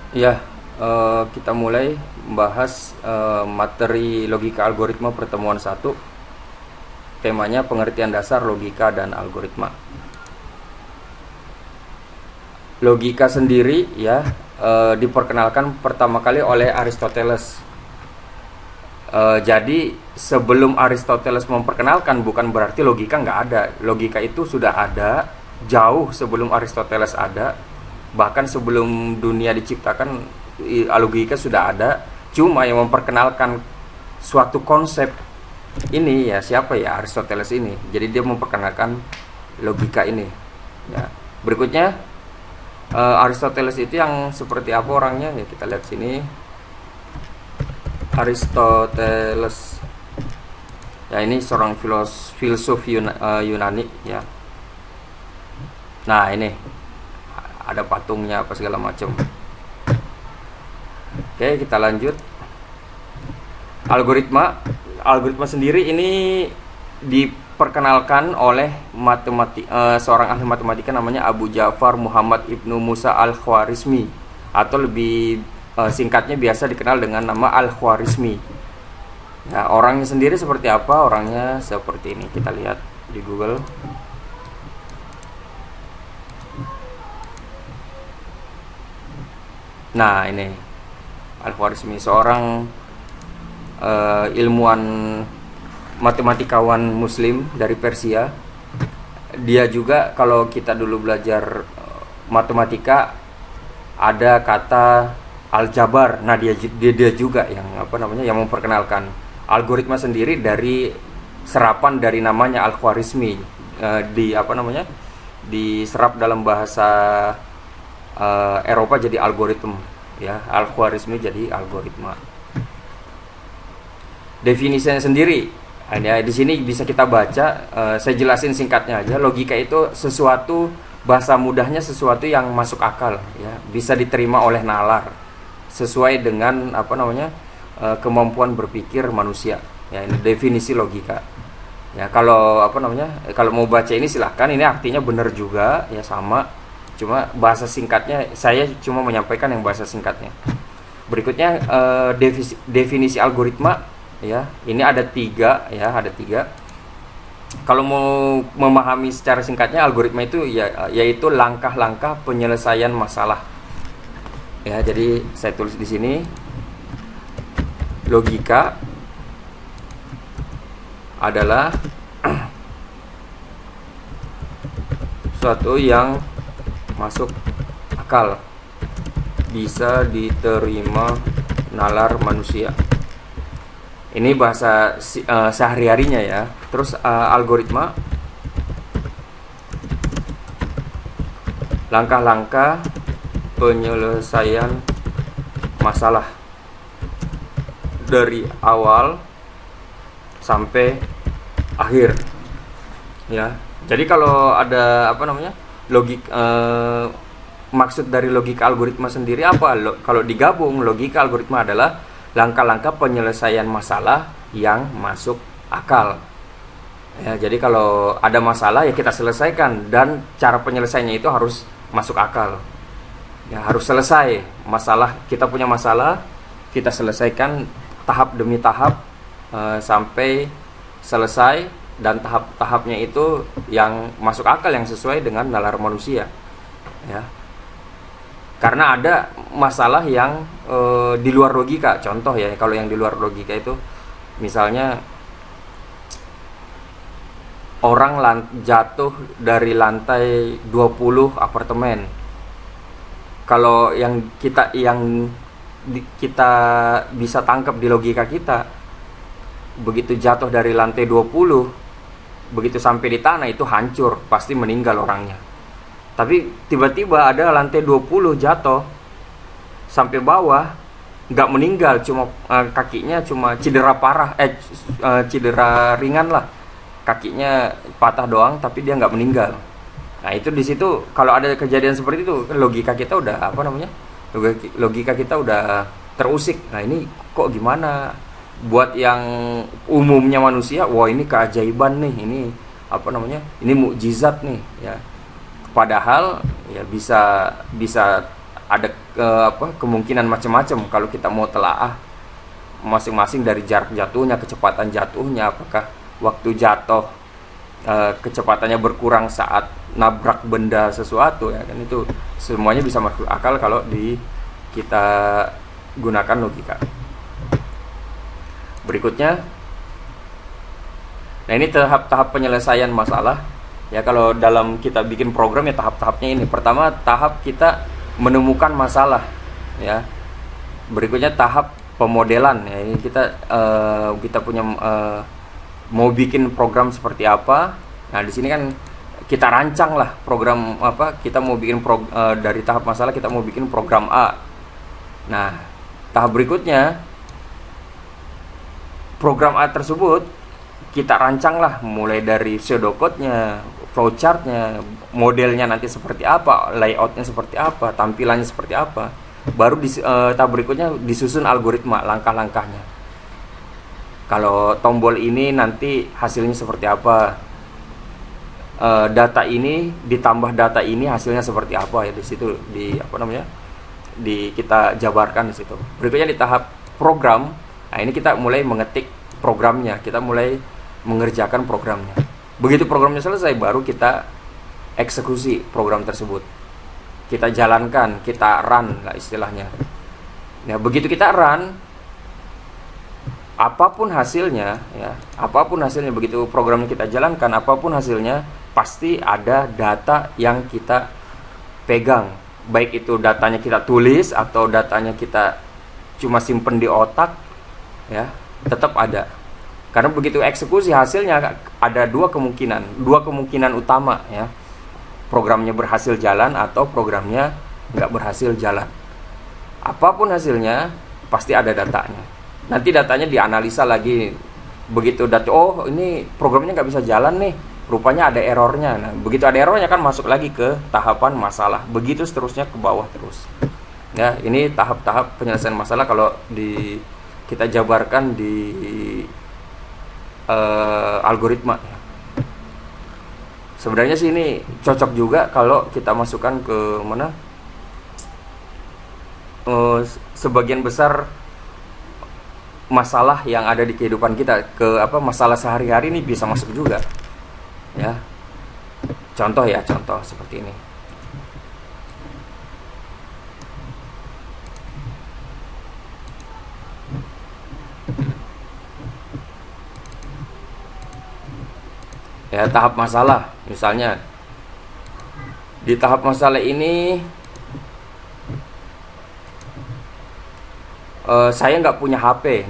Ya, kita mulai membahas materi logika algoritma pertemuan satu. Temanya pengertian dasar logika dan algoritma. Logika sendiri ya diperkenalkan pertama kali oleh Aristoteles. Jadi sebelum Aristoteles memperkenalkan bukan berarti logika nggak ada. Logika itu sudah ada jauh sebelum Aristoteles ada. Bahkan sebelum dunia diciptakan logika sudah ada. Cuma yang memperkenalkan suatu konsep ini ya siapa ya, Aristoteles ini. Jadi dia memperkenalkan logika ini. Ya. Berikutnya Aristoteles itu yang seperti apa orangnya ya, kita lihat sini. Aristoteles ya, ini seorang filsuf Yunani ya. Nah ini ada patungnya apa segala macam. Oke, kita lanjut. Algoritma sendiri ini diperkenalkan oleh seorang ahli matematika namanya Abu Ja'far Muhammad Ibnu Musa Al-Khwarizmi, atau lebih singkatnya biasa dikenal dengan nama Al-Khwarizmi. Nah, orangnya sendiri seperti apa? Orangnya seperti ini. Kita lihat di Google. Nah, ini Al-Khwarizmi, seorang ilmuwan matematikawan muslim dari Persia. Dia juga kalau kita dulu belajar matematika ada kata aljabar. Nah, dia juga yang yang memperkenalkan algoritma sendiri dari serapan dari namanya Al-Khwarizmi. Diserap dalam bahasa Eropa jadi algoritma ya. Al-Khwarizmi jadi algoritma. Definisinya sendiri ya, di sini bisa kita baca. Saya jelasin singkatnya aja. Logika itu sesuatu, bahasa mudahnya sesuatu yang masuk akal ya, bisa diterima oleh nalar sesuai dengan kemampuan berpikir manusia ya. Ini definisi logika ya. Kalau mau baca ini silahkan, ini artinya benar juga ya, sama, cuma bahasa singkatnya saya cuma menyampaikan yang bahasa singkatnya. Berikutnya definisi algoritma ya, ini ada tiga. Kalau mau memahami secara singkatnya, algoritma itu yaitu langkah-langkah penyelesaian masalah ya. Jadi saya tulis di sini, logika adalah suatu yang masuk akal, bisa diterima nalar manusia. Ini bahasa sehari-harinya ya. Terus algoritma, langkah-langkah penyelesaian masalah dari awal sampai akhir ya. Jadi kalau ada maksud dari logika algoritma sendiri apa? Kalau digabung, logika algoritma adalah langkah-langkah penyelesaian masalah yang masuk akal ya. Jadi kalau ada masalah ya kita selesaikan, dan cara penyelesaiannya itu harus masuk akal ya, harus selesai masalah. Kita punya masalah, kita selesaikan tahap demi tahap sampai selesai, dan tahap-tahapnya itu yang masuk akal, yang sesuai dengan nalar manusia ya. Karena ada masalah yang di luar logika. Contoh ya, kalau yang di luar logika itu misalnya orang jatuh dari lantai 20 apartemen. Kalau yang kita bisa tangkap di logika kita, begitu jatuh dari lantai 20, begitu sampai di tanah itu hancur, pasti meninggal orangnya. Tapi tiba-tiba ada lantai 20 jatuh sampai bawah, nggak meninggal, cuma kakinya cuma cedera parah, cedera ringan lah, kakinya patah doang, tapi dia nggak meninggal. Nah itu di situ kalau ada kejadian seperti itu, logika kita udah logika kita udah terusik. Nah ini kok gimana? Buat yang umumnya manusia, wah ini keajaiban nih, ini mukjizat nih ya. Padahal ya bisa ada kemungkinan macam-macam kalau kita mau telaah masing-masing, dari jarak jatuhnya, kecepatan jatuhnya, apakah waktu jatuh kecepatannya berkurang saat nabrak benda sesuatu, ya kan, itu semuanya bisa masuk akal kalau kita gunakan logika. Berikutnya, nah ini tahap penyelesaian masalah. Ya, kalau dalam kita bikin program ya tahap-tahapnya ini. Pertama, tahap kita menemukan masalah, ya. Berikutnya tahap pemodelan, ya. Ini kita punya mau bikin program seperti apa. Nah, di sini kan kita rancang lah program kita mau bikin dari tahap masalah kita mau bikin program A. Nah, tahap berikutnya program A tersebut kita rancang lah mulai dari pseudocode-nya, flowchart-nya, modelnya nanti seperti apa, layout-nya seperti apa, tampilannya seperti apa. Baru tahap berikutnya disusun algoritma, langkah-langkahnya. Kalau tombol ini nanti hasilnya seperti apa, data ini ditambah data ini hasilnya seperti apa, ya di situ kita jabarkan di situ. Berikutnya di tahap program, nah ini kita mulai mengetik programnya, kita mulai mengerjakan programnya. Begitu programnya selesai, baru kita eksekusi program tersebut. Kita jalankan, kita run lah istilahnya. Nah, begitu kita run, apapun hasilnya, begitu programnya kita jalankan, apapun hasilnya, pasti ada data yang kita pegang. Baik itu datanya kita tulis atau datanya kita cuma simpen di otak, ya, tetap ada. Karena begitu eksekusi hasilnya ada dua kemungkinan utama, ya. Programnya berhasil jalan atau programnya nggak berhasil jalan. Apapun hasilnya pasti ada datanya. Nanti datanya dianalisa lagi. Begitu ini programnya nggak bisa jalan nih, rupanya ada errornya. Nah, begitu ada errornya kan masuk lagi ke tahapan masalah. Begitu seterusnya ke bawah terus. Ya, ini tahap-tahap penyelesaian masalah kalau kita jabarkan di algoritma. Sebenarnya sih ini cocok juga kalau kita masukkan ke mana? Sebagian besar masalah yang ada di kehidupan kita, masalah sehari-hari ini bisa masuk juga, ya. Contoh seperti ini. Ya, tahap masalah, misalnya di tahap masalah ini saya nggak punya HP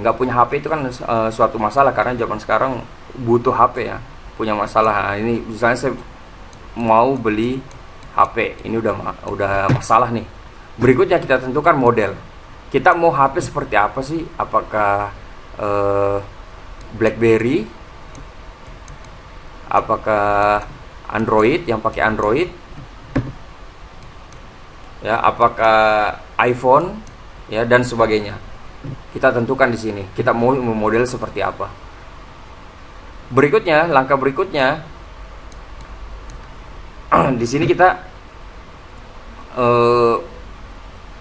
itu kan suatu masalah, karena zaman sekarang butuh HP, ya, punya masalah. Nah, ini misalnya saya mau beli HP, ini udah masalah nih. Berikutnya kita tentukan model. Kita mau HP seperti apa sih? Apakah BlackBerry, apakah Android, yang pakai Android, ya, apakah iPhone, ya, dan sebagainya. Kita tentukan di sini. Kita mau model seperti apa. Berikutnya, langkah berikutnya, di sini kita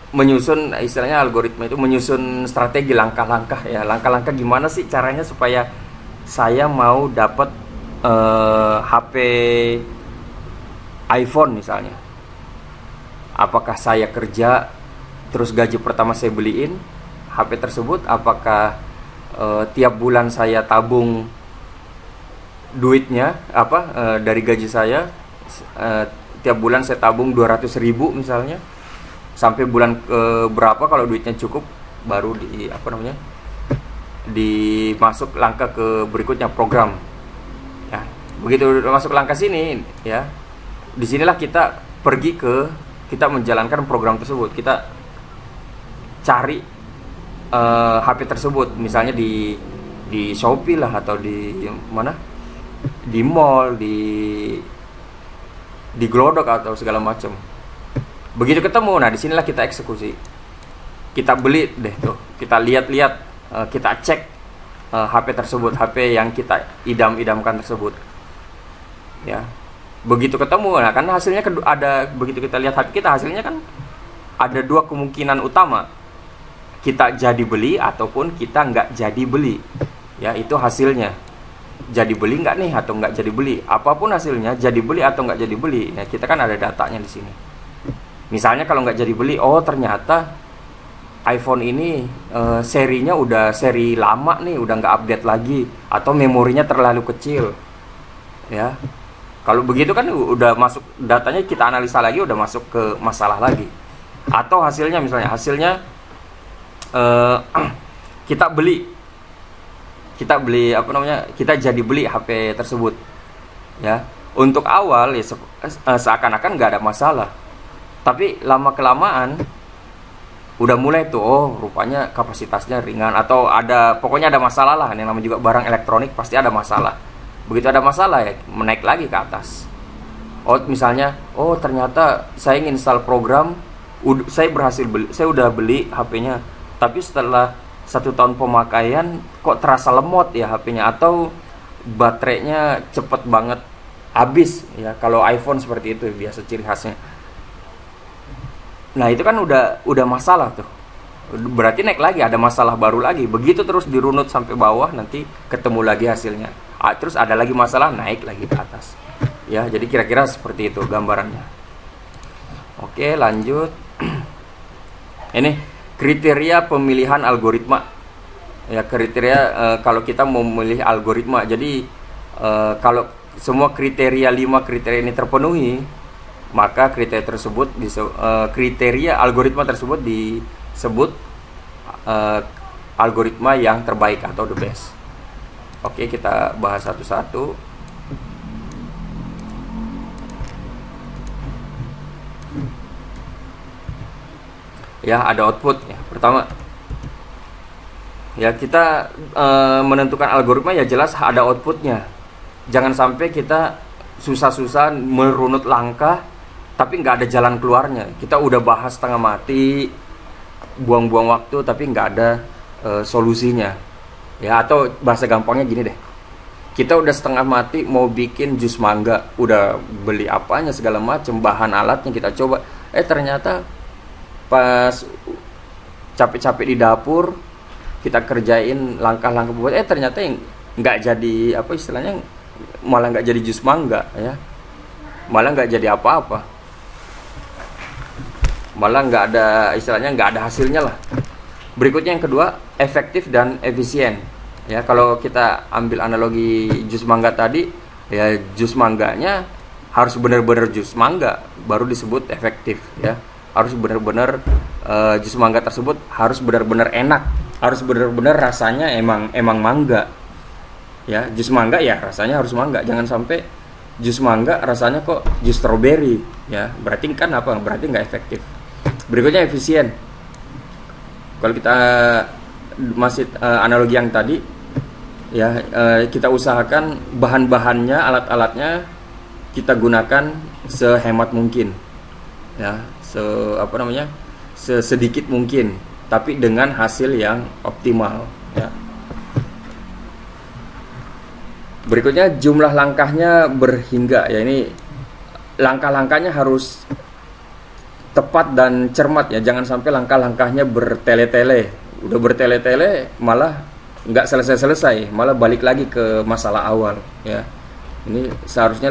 menyusun, istilahnya algoritma itu menyusun strategi, langkah-langkah, ya, langkah-langkah gimana sih caranya supaya saya mau dapat HP iPhone misalnya. Apakah saya kerja terus gaji pertama saya beliin HP tersebut? Apakah tiap bulan saya tabung duitnya dari gaji saya, tiap bulan saya tabung 200.000 misalnya, sampai bulan berapa kalau duitnya cukup baru dimasuk langkah ke berikutnya, program. Ya, begitu masuk langkah sini, ya, disinilah kita kita menjalankan program tersebut. Kita cari HP tersebut, misalnya di Shopee lah, atau di mana, di mall, di Glodok atau segala macam. Begitu ketemu, nah disinilah kita eksekusi. Kita beli deh tuh, kita lihat-lihat, kita cek HP tersebut, HP yang kita idam-idamkan tersebut, ya. Begitu ketemu, nah kan hasilnya begitu kita lihat HP kita, hasilnya kan ada dua kemungkinan utama, kita jadi beli ataupun kita nggak jadi beli. Ya, itu hasilnya. Jadi beli nggak nih atau nggak jadi beli. Apapun hasilnya, jadi beli atau nggak jadi beli. Ya, kita kan ada datanya di sini. Misalnya kalau nggak jadi beli, oh ternyata iPhone ini serinya udah seri lama nih, udah nggak update lagi, atau memorinya terlalu kecil. Ya, kalau begitu kan udah masuk datanya, kita analisa lagi, udah masuk ke masalah lagi. Atau hasilnya, misalnya hasilnya kita beli apa namanya, kita jadi beli HP tersebut. Ya, untuk awal ya seakan-akan nggak ada masalah, tapi lama kelamaan udah mulai tuh, oh rupanya kapasitasnya ringan, atau pokoknya ada masalah lah. Yang namanya juga barang elektronik pasti ada masalah. Begitu ada masalah ya menaik lagi ke atas. Oh misalnya, oh ternyata saya ingin install program, saya udah beli HP-nya, tapi setelah 1 tahun pemakaian kok terasa lemot ya HP-nya, atau baterainya cepet banget habis ya. Kalau iPhone seperti itu biasa ciri khasnya. Nah itu kan udah masalah tuh, berarti naik lagi, ada masalah baru lagi. Begitu terus dirunut sampai bawah, nanti ketemu lagi hasilnya. Terus ada lagi masalah, naik lagi ke atas. Ya, jadi kira-kira seperti itu gambarannya. Oke, lanjut. Ini kriteria pemilihan algoritma. Ya, kriteria kalau kita mau memilih algoritma. Jadi kalau semua 5 kriteria ini terpenuhi, maka kriteria algoritma tersebut disebut algoritma yang terbaik atau the best. Oke, kita bahas satu-satu. Ya, ada output ya. Pertama, ya kita menentukan algoritma ya jelas ada outputnya. Jangan sampai kita susah-susah merunut langkah tapi nggak ada jalan keluarnya. Kita udah bahas setengah mati, buang-buang waktu, tapi nggak ada solusinya. Ya, atau bahasa gampangnya gini deh, kita udah setengah mati mau bikin jus mangga, udah beli apanya segala macam, bahan alatnya kita coba, ternyata pas capek-capek di dapur kita kerjain langkah-langkah buat, ternyata yang nggak jadi, apa istilahnya, malah nggak jadi jus mangga ya, malah nggak jadi apa-apa, malah nggak ada, istilahnya nggak ada hasilnya lah. Berikutnya yang kedua, efektif dan efisien. Ya, kalau kita ambil analogi jus mangga tadi, ya jus mangganya harus benar-benar jus mangga baru disebut efektif ya. Harus benar-benar jus mangga tersebut harus benar-benar enak, harus benar-benar rasanya emang mangga. Ya, jus mangga ya rasanya harus mangga. Jangan sampai jus mangga rasanya kok jus strawberry ya. Berarti kan apa? Berarti nggak efektif. Berikutnya efisien. Kalau kita masih analogi yang tadi ya, kita usahakan bahan-bahannya, alat-alatnya kita gunakan sehemat mungkin ya, sesedikit mungkin, tapi dengan hasil yang optimal ya. Berikutnya jumlah langkahnya berhingga ya, ini langkah-langkahnya harus tepat dan cermat ya, jangan sampai langkah-langkahnya bertele-tele. Udah bertele-tele malah nggak selesai-selesai, malah balik lagi ke masalah awal ya. Ini seharusnya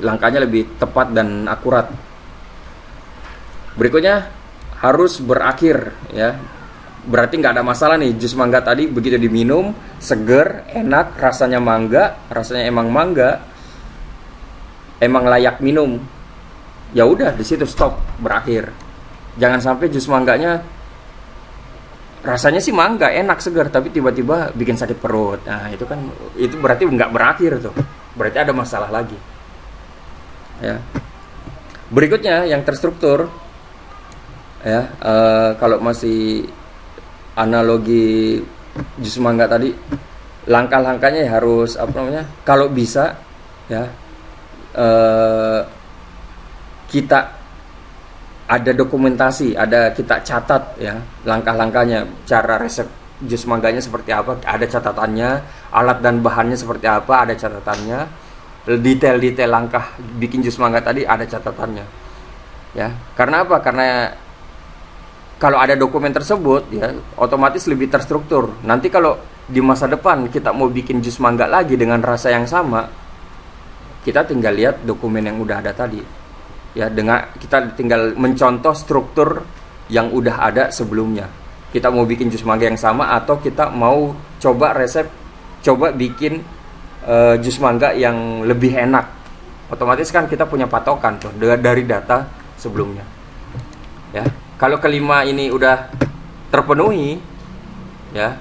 langkahnya lebih tepat dan akurat. Berikutnya harus berakhir ya, berarti nggak ada masalah nih. Jus mangga tadi begitu diminum seger, enak, rasanya mangga, rasanya emang mangga, emang layak minum, ya udah di situ stop, berakhir. Jangan sampai jus mangganya rasanya sih mangga, enak, segar, tapi tiba-tiba bikin sakit perut. Nah itu kan, itu berarti nggak berakhir tuh, berarti ada masalah lagi ya. Berikutnya yang terstruktur ya, kalau masih analogi jus mangga tadi, langkah-langkahnya harus kalau bisa ya, kita ada dokumentasi, kita catat ya langkah-langkahnya, cara resep jus mangganya seperti apa, ada catatannya, alat dan bahannya seperti apa, ada catatannya, detail-detail langkah bikin jus mangga tadi ada catatannya ya. Karena apa? Karena kalau ada dokumen tersebut ya otomatis lebih terstruktur. Nanti kalau di masa depan kita mau bikin jus mangga lagi dengan rasa yang sama, kita tinggal lihat dokumen yang udah ada tadi. Ya, dengan kita tinggal mencontoh struktur yang udah ada sebelumnya. Kita mau bikin jus mangga yang sama atau kita mau coba bikin jus mangga yang lebih enak. Otomatis kan kita punya patokan tuh dari data sebelumnya. Ya, kalau kelima ini udah terpenuhi, ya,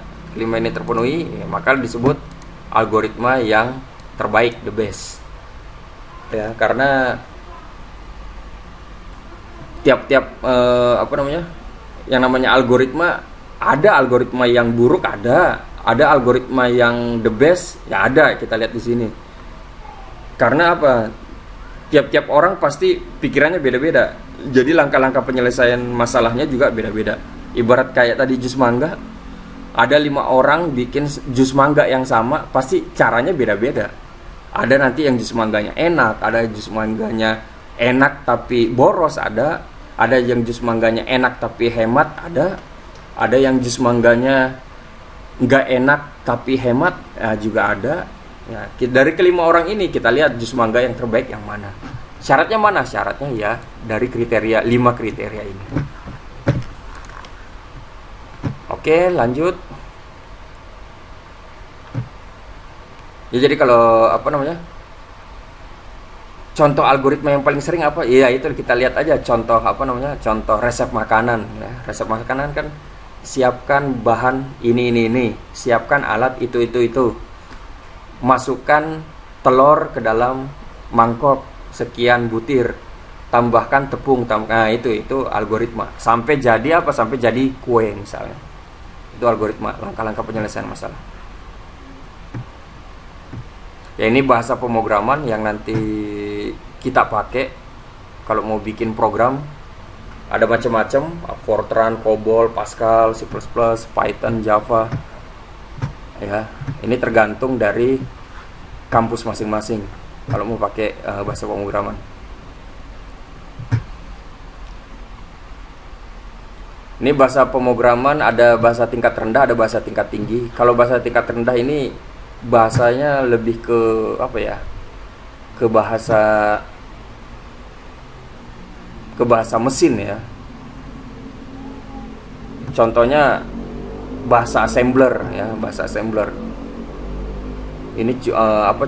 maka disebut algoritma yang terbaik, the best. Ya, karena tiap-tiap yang namanya algoritma, ada algoritma yang buruk, ada algoritma yang the best, ya ada. Kita lihat di sini. Karena apa? Tiap-tiap orang pasti pikirannya beda-beda. Jadi langkah-langkah penyelesaian masalahnya juga beda-beda. Ibarat kayak tadi jus mangga, ada 5 orang bikin jus mangga yang sama, pasti caranya beda-beda. Ada nanti yang jus mangganya enak, ada jus mangganya enak tapi boros, ada yang jus mangganya enak tapi hemat, ada yang jus mangganya nggak enak tapi hemat, juga ada. Ya, dari kelima orang ini kita lihat jus mangga yang terbaik yang mana. Syaratnya mana? Syaratnya ya dari 5 kriteria ini. Oke, lanjut. Ya, jadi kalau contoh algoritma yang paling sering apa? Iya, itu kita lihat aja contoh contoh resep makanan ya. Resep makanan kan siapkan bahan ini, siapkan alat itu. Masukkan telur ke dalam mangkok sekian butir, tambahkan tepung, nah itu algoritma. Sampai jadi apa? Sampai jadi kue misalnya. Itu algoritma, langkah-langkah penyelesaian masalah. Ya, ini bahasa pemrograman yang nanti kita pakai kalau mau bikin program. Ada macam-macam, Fortran, COBOL, Pascal, C++, Python, Java. Ya, ini tergantung dari kampus masing-masing kalau mau pakai bahasa pemrograman. Ini bahasa pemrograman, ada bahasa tingkat rendah, ada bahasa tingkat tinggi. Kalau bahasa tingkat rendah ini bahasanya lebih ke ke bahasa mesin ya. Contohnya bahasa assembler ya, bahasa assembler. Ini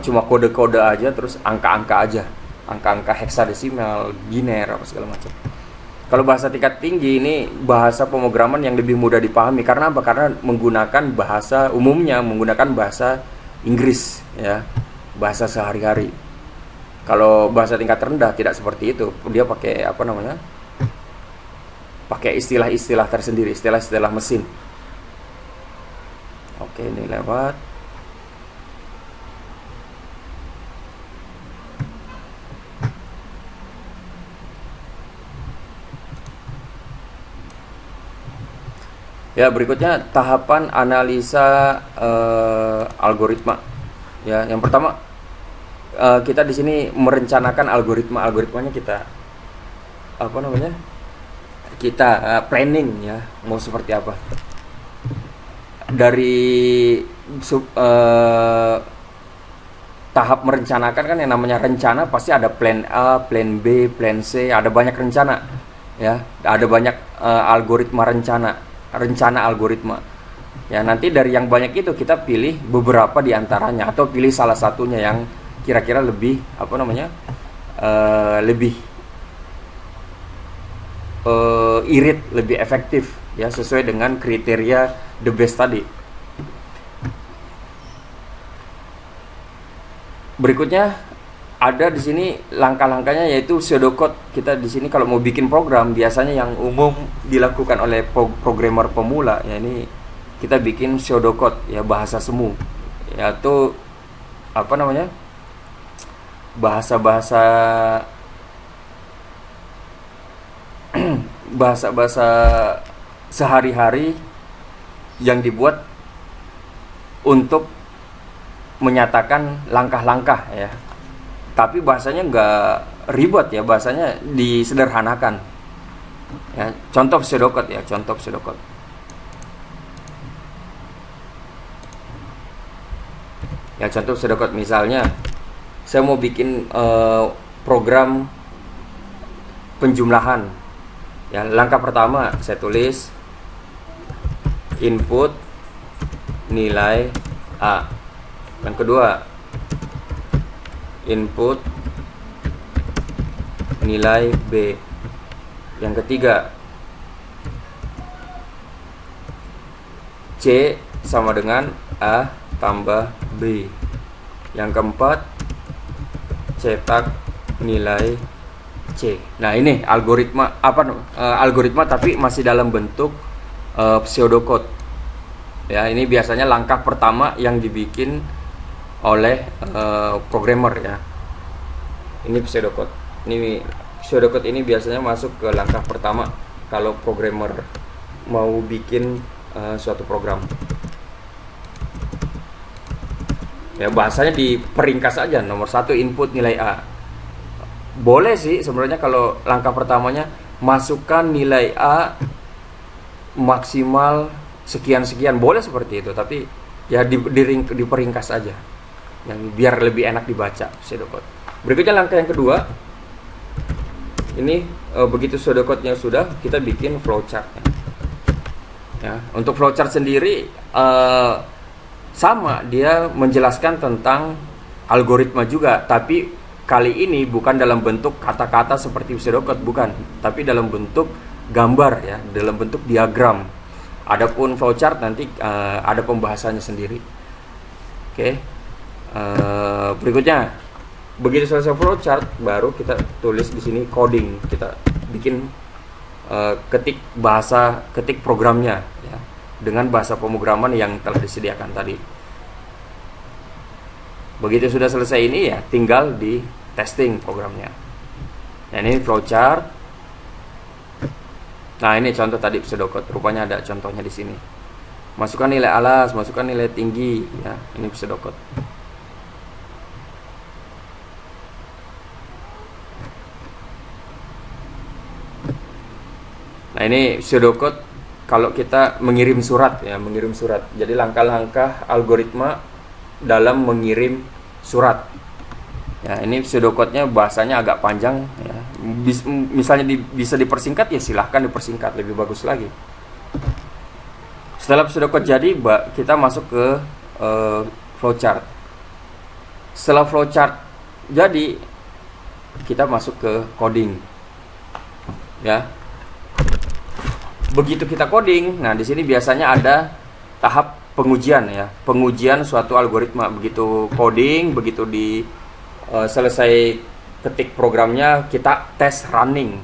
cuma kode-kode aja, terus angka-angka aja, angka-angka heksadesimal, biner, apa segala macam. Kalau bahasa tingkat tinggi ini bahasa pemrograman yang lebih mudah dipahami. Karena apa? Karena menggunakan bahasa Inggris ya, bahasa sehari-hari. Kalau bahasa tingkat rendah tidak seperti itu. Dia pakai pakai istilah-istilah tersendiri, istilah-istilah mesin. Oke, ini lewat. Ya, berikutnya tahapan analisa algoritma. Ya, yang pertama kita di sini merencanakan algoritmanya kita kita planning ya, mau seperti apa. Dari tahap merencanakan kan yang namanya rencana pasti ada plan A, plan B, plan C, ada banyak rencana ya, ada banyak algoritma rencana algoritma. Ya, nanti dari yang banyak itu kita pilih beberapa di antaranya atau pilih salah satunya yang kira-kira lebih lebih irit, lebih efektif ya, sesuai dengan kriteria the best tadi. Berikutnya ada di sini langkah-langkahnya, yaitu pseudocode. Kita di sini kalau mau bikin program biasanya yang umum dilakukan oleh programmer pemula ya, ini kita bikin pseudocode ya, bahasa semu, yaitu bahasa-bahasa bahasa-bahasa sehari-hari yang dibuat untuk menyatakan langkah-langkah ya. Tapi bahasanya nggak ribet ya, bahasanya disederhanakan Ya, contoh pseudocode ya, contoh pseudocode. Ya, contoh pseudocode misalnya saya mau bikin program penjumlahan. Ya, langkah pertama saya tulis input nilai A. Yang kedua, input nilai B. Yang ketiga, C sama dengan A tambah B. Yang keempat, cetak nilai C. Nah, ini algoritma algoritma tapi masih dalam bentuk pseudocode. Ya, ini biasanya langkah pertama yang dibikin oleh programmer ya. Ini pseudocode. Ini pseudocode ini biasanya masuk ke langkah pertama kalau programmer mau bikin suatu program. Ya, bahasanya diperingkas aja. Nomor 1 input nilai A. Boleh sih sebenarnya kalau langkah pertamanya masukkan nilai A maksimal sekian-sekian, boleh seperti itu, tapi ya diperingkas aja. Yang biar lebih enak dibaca pseudocode. Berikutnya langkah yang kedua. Ini begitu pseudocode-nya sudah, kita bikin flowchart. Ya, untuk flowchart sendiri sama, dia menjelaskan tentang algoritma juga, tapi kali ini bukan dalam bentuk kata-kata seperti pseudocode, bukan, tapi dalam bentuk gambar ya, dalam bentuk diagram. Adapun flowchart nanti ada pembahasannya sendiri. Oke. Berikutnya, begitu selesai flowchart, baru kita tulis di sini coding. Kita bikin ketik programnya ya, dengan bahasa pemrograman yang telah disediakan tadi. Begitu sudah selesai ini ya, tinggal di testing programnya. Nah, ini flowchart. Nah, ini contoh tadi pseudocode. Rupanya ada contohnya di sini. Masukkan nilai alas, masukkan nilai tinggi ya. Ini pseudocode. Nah, ini pseudocode kalau kita mengirim surat ya, mengirim surat. Jadi langkah-langkah algoritma dalam mengirim surat. Ya, ini pseudocode-nya bahasanya agak panjang ya. Misalnya bisa dipersingkat ya silahkan dipersingkat, lebih bagus lagi. Setelah pseudocode jadi, kita masuk ke flowchart. Setelah flowchart jadi, kita masuk ke coding. Ya. Begitu kita coding, nah di sini biasanya ada tahap pengujian ya, pengujian suatu algoritma. Begitu coding, begitu selesai ketik programnya, kita tes running.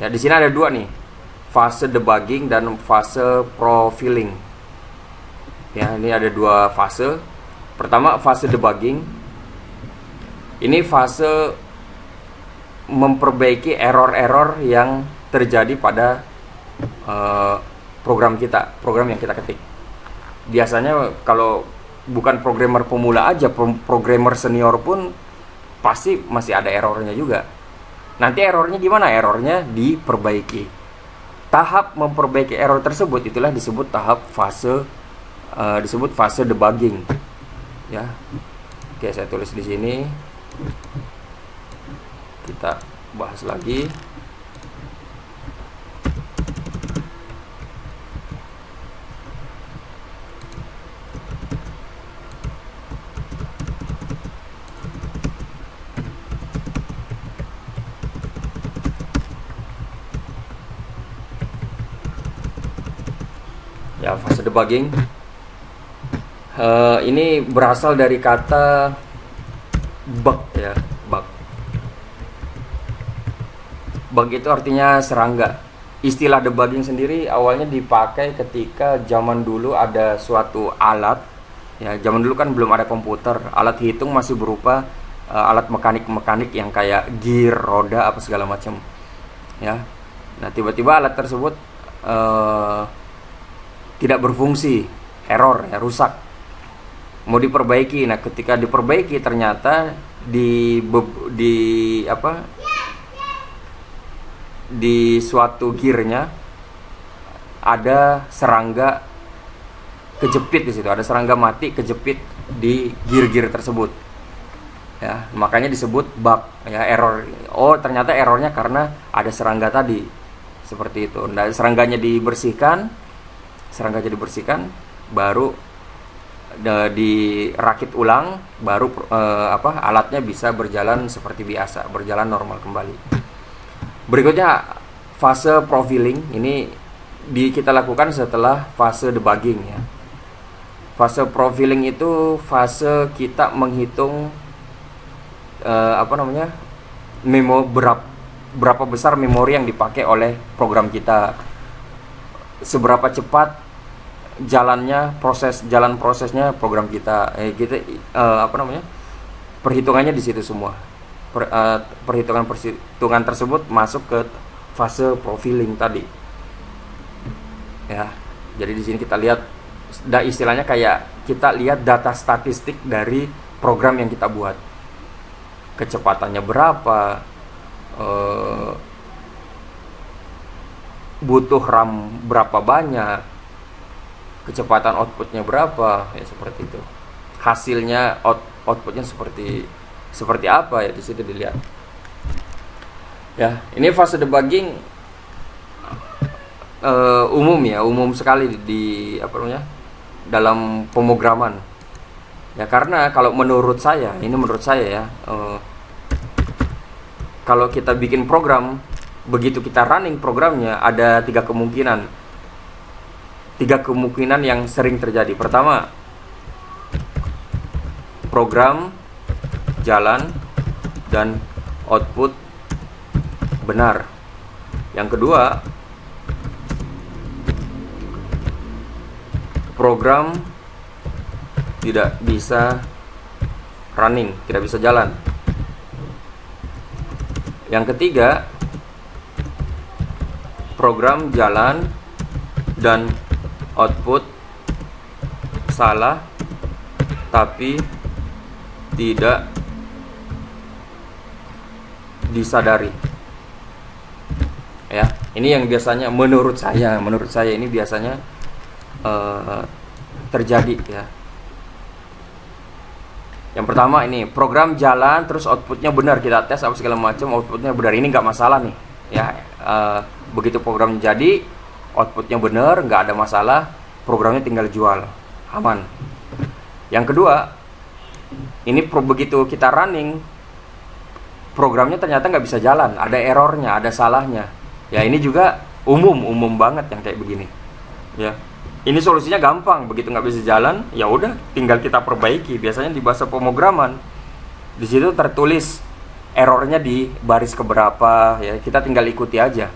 Ya, di sini ada dua nih, fase debugging dan fase profiling. Ya, ini ada dua fase. Pertama fase debugging. Ini fase memperbaiki error-error yang terjadi pada program yang kita ketik. Biasanya kalau bukan programmer pemula aja, programmer senior pun pasti masih ada errornya juga. Nanti errornya gimana? Errornya diperbaiki. Tahap memperbaiki error tersebut itulah disebut fase debugging. Ya. Oke, saya tulis di sini. Kita bahas lagi. Ya, fase debugging ini berasal dari kata bug ya, bug. Bug itu artinya serangga. Istilah debugging sendiri awalnya dipakai ketika zaman dulu ada suatu alat ya, zaman dulu kan belum ada komputer, alat hitung masih berupa alat mekanik yang kayak gear, roda apa segala macam ya. Nah, tiba-tiba alat tersebut tidak berfungsi, error ya, rusak, mau diperbaiki. Nah, ketika diperbaiki ternyata di suatu gearnya ada serangga kejepit di situ, ada serangga mati kejepit di gear-gear tersebut. Ya, makanya disebut bug, ya, error. Oh, ternyata errornya karena ada serangga tadi. Seperti itu. Nah, serangganya dibersihkan, baru dirakit ulang, baru alatnya bisa berjalan seperti biasa, berjalan normal kembali. Berikutnya fase profiling. Ini kita lakukan setelah fase debugging, ya. Fase profiling itu fase kita menghitung berapa besar memori yang dipakai oleh program kita, seberapa cepat prosesnya program kita, perhitungannya di situ semua. Perhitungan tersebut masuk ke fase profiling tadi, ya. Jadi di sini kita lihat, istilahnya kayak kita lihat data statistik dari program yang kita buat, kecepatannya berapa, butuh RAM berapa banyak, kecepatan outputnya berapa, ya seperti itu. Hasilnya outputnya seperti apa, ya di situ dilihat. Ya, ini fase debugging umum sekali dalam pemrograman. Ya, karena kalau menurut saya ya, kalau kita bikin program, begitu kita running programnya, ada tiga kemungkinan yang sering terjadi. Pertama, program jalan dan output benar. Yang kedua, program tidak bisa running, tidak bisa jalan. Yang ketiga, program jalan dan output salah tapi tidak disadari. Ya, ini yang biasanya menurut saya ini biasanya terjadi, ya. Yang pertama, ini program jalan terus outputnya benar, kita tes apa segala macam, outputnya benar, ini nggak masalah nih, ya. Begitu program jadi, outputnya benar, nggak ada masalah, programnya tinggal jual, aman. Yang kedua, ini begitu kita running, programnya ternyata nggak bisa jalan, ada errornya, ada salahnya. Ya, ini juga umum banget yang kayak begini, ya. Ini solusinya gampang, begitu nggak bisa jalan, ya udah, tinggal kita perbaiki. Biasanya di bahasa pemrograman, di situ tertulis errornya di baris keberapa, ya, kita tinggal ikuti aja.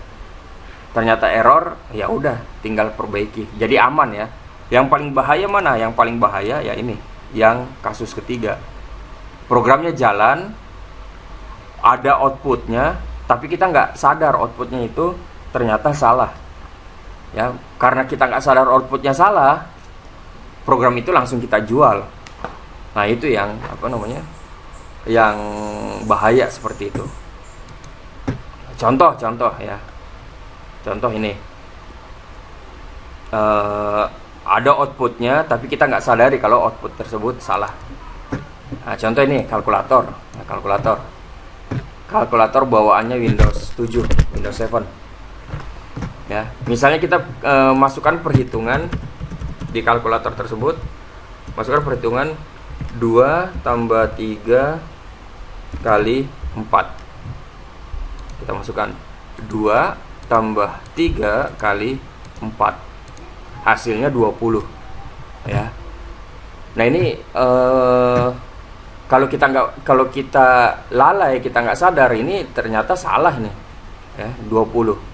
Ternyata error, ya udah, tinggal perbaiki. Jadi aman, ya. Yang paling bahaya mana? Yang paling bahaya ya ini, yang kasus ketiga. Programnya jalan, ada outputnya, tapi kita nggak sadar outputnya itu ternyata salah. Ya, karena kita nggak sadar outputnya salah, program itu langsung kita jual. Nah, itu yang yang bahaya seperti itu. Contoh ya, contoh ini, ada outputnya tapi kita nggak sadari kalau output tersebut salah. Nah, contoh ini kalkulator. Nah, kalkulator bawaannya Windows 7, Windows 7. Ya, misalnya kita masukkan perhitungan di kalkulator tersebut, masukkan perhitungan 2 tambah 3 kali 4. Kita masukkan 2 tambah 3 kali 4, hasilnya 20, ya. Nah, ini kalau kita lalai, kita nggak sadar, ini ternyata salah nih, ya, 20.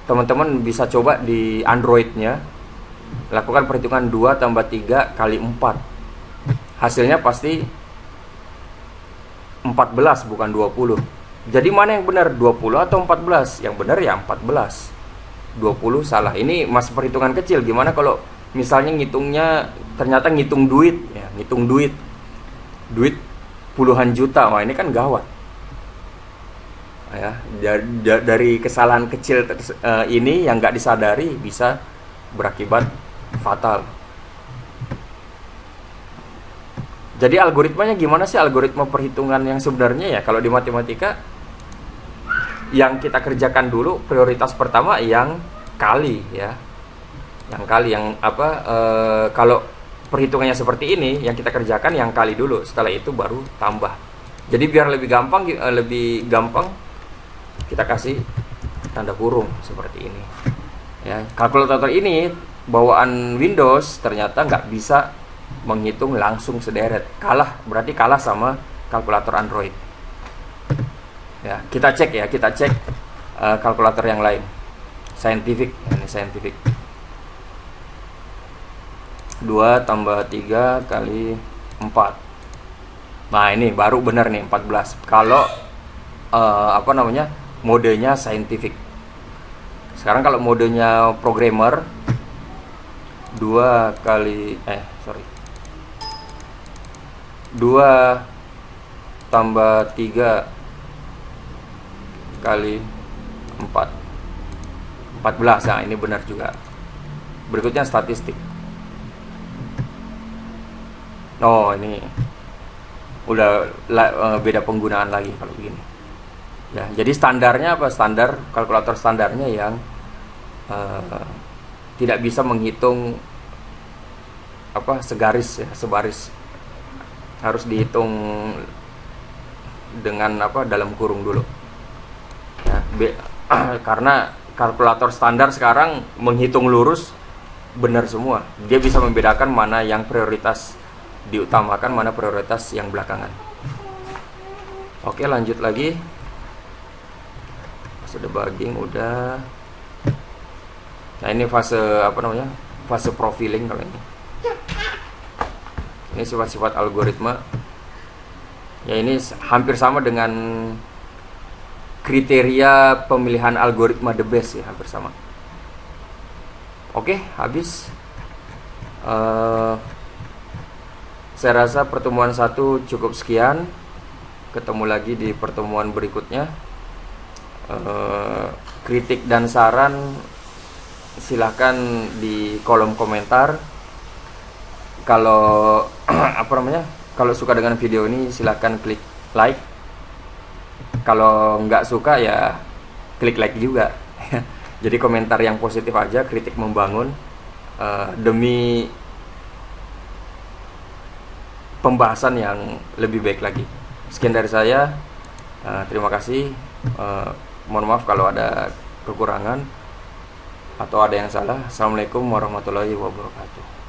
Teman-teman bisa coba di Androidnya, lakukan perhitungan 2 tambah 3 kali 4, hasilnya pasti 14, bukan 20. Jadi mana yang benar, 20 atau 14? Yang benar ya 14, 20 salah. Ini masih perhitungan kecil. Gimana kalau misalnya ngitungnya ternyata ngitung duit, ya, duit puluhan juta, wah ini kan gawat. ya. Dari kesalahan kecil ini yang nggak disadari bisa berakibat fatal. Jadi algoritmanya gimana sih, algoritma perhitungan yang sebenarnya ya? Kalau di matematika yang kita kerjakan dulu, prioritas pertama yang kali ya, yang kali, yang apa, kalau perhitungannya seperti ini, yang kita kerjakan yang kali dulu, setelah itu baru tambah. Jadi biar lebih gampang kita kasih tanda kurung seperti ini ya. Kalkulator ini bawaan Windows ternyata nggak bisa menghitung langsung sederet, berarti kalah sama kalkulator Android ya. Kita cek kalkulator yang lain, scientific, ini scientific. 2 tambah 3 kali 4. Nah ini baru benar nih 14 kalau modenya scientific. Sekarang kalau modenya programmer, 2 tambah 3 kali 4, 14. Nah ini benar juga. Berikutnya statistik. Oh ini udah beda penggunaan lagi kalau begini ya. Jadi standarnya apa? Kalkulator standarnya yang tidak bisa menghitung segaris ya, sebaris, harus dihitung dengan dalam kurung dulu ya. Karena kalkulator standar sekarang menghitung lurus benar semua, dia bisa membedakan mana yang prioritas diutamakan, mana prioritas yang belakangan. Oke, lanjut lagi. Fase debugging udah. Nah ini fase fase profiling kalau ini. Ini sifat-sifat algoritma. Ya ini hampir sama dengan kriteria pemilihan algoritma the best ya, hampir sama. Oke, habis. Saya rasa pertemuan 1 cukup sekian. Ketemu lagi di pertemuan berikutnya. Kritik dan saran silahkan di kolom komentar. Kalau kalau suka dengan video ini silahkan klik like. Kalau nggak suka ya klik like juga. Jadi komentar yang positif aja, kritik membangun, demi pembahasan yang lebih baik lagi. Sekian dari saya. Terima kasih. Mohon maaf kalau ada kekurangan atau ada yang salah. Assalamualaikum warahmatullahi wabarakatuh.